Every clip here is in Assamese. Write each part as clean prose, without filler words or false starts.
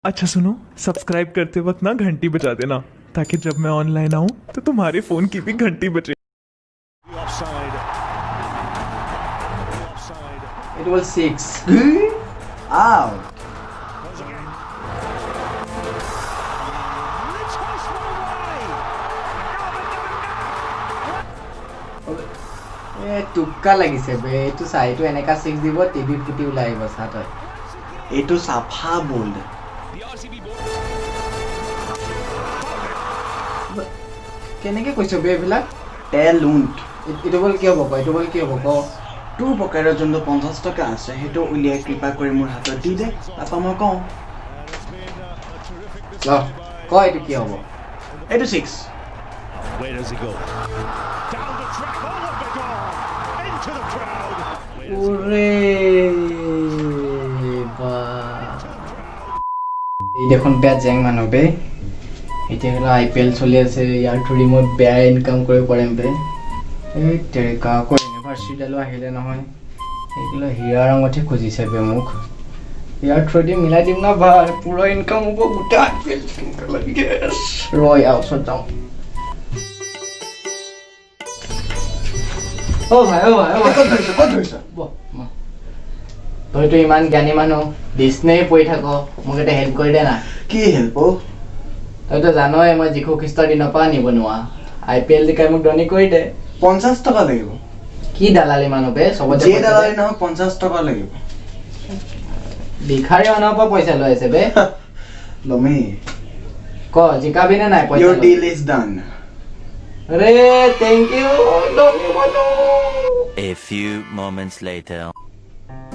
अच्छा सुनो, सब्सक्राइब करते वक्त ना घंटी बजा देना ताकि जब मैं ऑनलाइन आऊं तो तुम्हारे फोन की भी घंटी बजे। It was 6. Out. টুক্কা লাগিছে বে এইটো চাইটো এনেকা 6 দিব টিভি ফুটি ওলাই আহিব চাত হয় এইটো সাফা বোল্ড কেনেকে কৈছো বে এইবিলাক টেলুণ্ট এইটো বল কি হ'ব ক এইটো বল কি হ'ব ক তোৰ পকেটত যোনটো 50 টকা আছে সেইটো উলিয়াই কৃপা কৰি মোৰ হাতত দি দে তাৰপৰা মই কওঁ ল ক এইটো কি হ'ব এইটো 6 Where does he go? Down the track, over the goal, into the crowd. ওরে বা এই দেখোন বেয়া জেং মানুহ বে এতিয়া হলো IPL চলি আছে ইয়াৰ থ্ৰু মই বেয়া ইনকাম কৰিব পাৰিম বে এই তেৰিকা আকৌ ইউনিভাৰ্চিটি ডালো আহিলে নহয় এইগুলো হিয়াৰ ৰঙতে খুজিছে বে মোক ইয়াৰ থ্ৰু দি মিলাই দিম না ভাই পুৰা ইনকাম হ'ব গোটা IPL ৰয় আউটত যাওঁ ও ভাই ক'ত ধৰিছ তইতো ইমান জ্ঞানী মানুহ ডিছনেই পঢ়ি থাক মোক এটা হেল্প কৰি দে না কি হেল্প তইতো জানই মই যীশু খ্ৰীষ্টৰ দিনৰ পৰা নিবনোৱা IPL জিকাই মোক ধনী কৰি দে 50 টকা লাগিব কি দালালি মানুহ বে সবতে যে দালালি নহয় 50 টকা লাগিব ভিখাৰী মানুহৰ পৰা পইচা লৈ আছে বে লমি ক জিকাবি নে নাই পইচা your deal is done ৰে থ্যাংক ইউ লমি বনো A few moments later.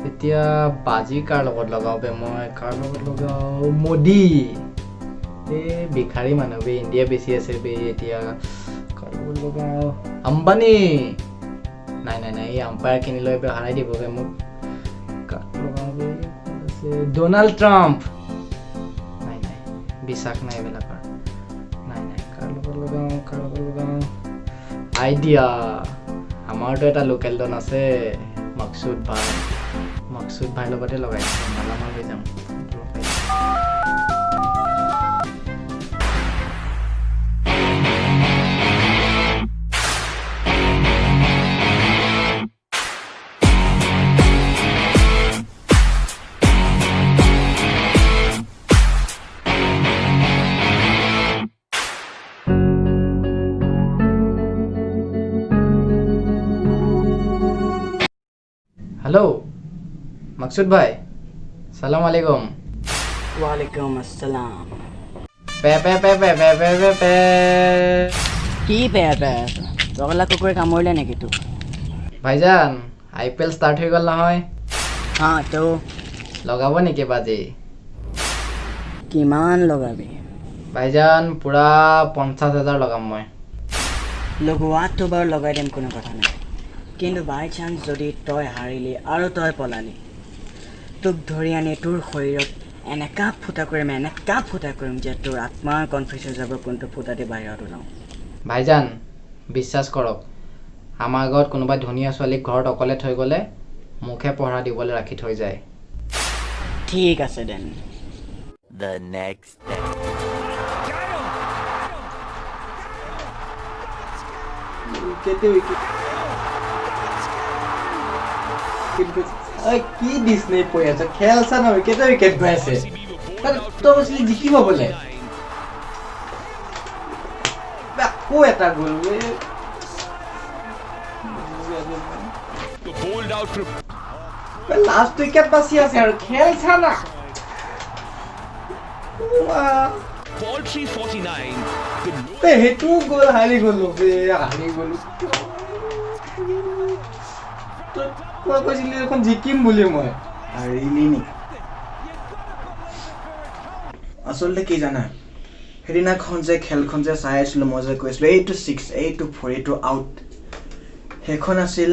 এতিয়া বাজি কাৰ লগত লগাও বে মই কাৰ লগত লগাও মোদি এই ভিখাৰী মানুহ বে ইণ্ডিয়া বেছি আছে বে এতিয়া কাৰ লগত লগাও আম্বানী নাই নাই নাই এই আম্পায়াৰ কিনি লৈ বে হাৰাই দিব বে মোক কাৰ লগাও বে ডোনাল্ড ট্ৰাম্প নাই নাই বিশ্বাস নাই এইবিলাকৰ নাই নাই কাৰ লগত লগাও আইডিয়া আমাৰতো এটা লোকেল ডন আছে মকসুদ ভাই লগতে লগাইছে মালামাল হৈ যাম हेलो मकसूद भाई सलाम वालेकुम वालेकुम अस्सलाम पे पे पे पे पे पे पे पे কি বেয়া তগলা কুকুৰে কামুৰিলে নেকি তোক ভাইজান IPL স্টার্ট হৈ গল নহয় হা তো লগাব নেকি বাজি কিমান লগাবি ভাইজান পুৰা 50,000 লগাম মই লগোৱাটো বাৰু লগাই দিম কোনো কথা নাই কিন্তু বাই চান্স যদি তই হাৰিলি আৰু তই পলালি তোক ধৰি আনি তোৰ শৰীৰত এনেকা ফুটা কৰিম যে তোৰ আত্মাৰ কনফিউজ হৈ যাব কোনটো ফুটাতে বাহিৰত ওলাওঁ ভাইজান বিশ্বাস কৰক আমাৰ ঘৰত কোনোবা ধুনীয়া ছোৱালীক ঘৰত অকলে থৈ গ'লে মুখে পঢ়া দিবলৈ ৰাখি থৈ যায় ঠিক আছে দেন The next day. কি ডিছনে পৰি আছে খেল চা নহয় কেইটা উইকেট গৈ আছে তই কৈছিলি জিকিব বোলে আকৌ এটা গ'ল লাষ্ট উইকেট বাচি আছে আৰু খেল চা না Ball 349. সেইটো গ'ল হাৰি গ'লো তই কৈছিলি এখন জিকিম বুলি মই হাৰিলি নেকি আচলতে কি জানা সেইদিনাখন যে খেলখন যে চাই আছিলোঁ মই যে কৈছিলোঁ এইটো 6 এইটো 4 এইটো আউট সেইখন আছিল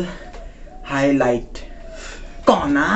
হাইলাইট কণা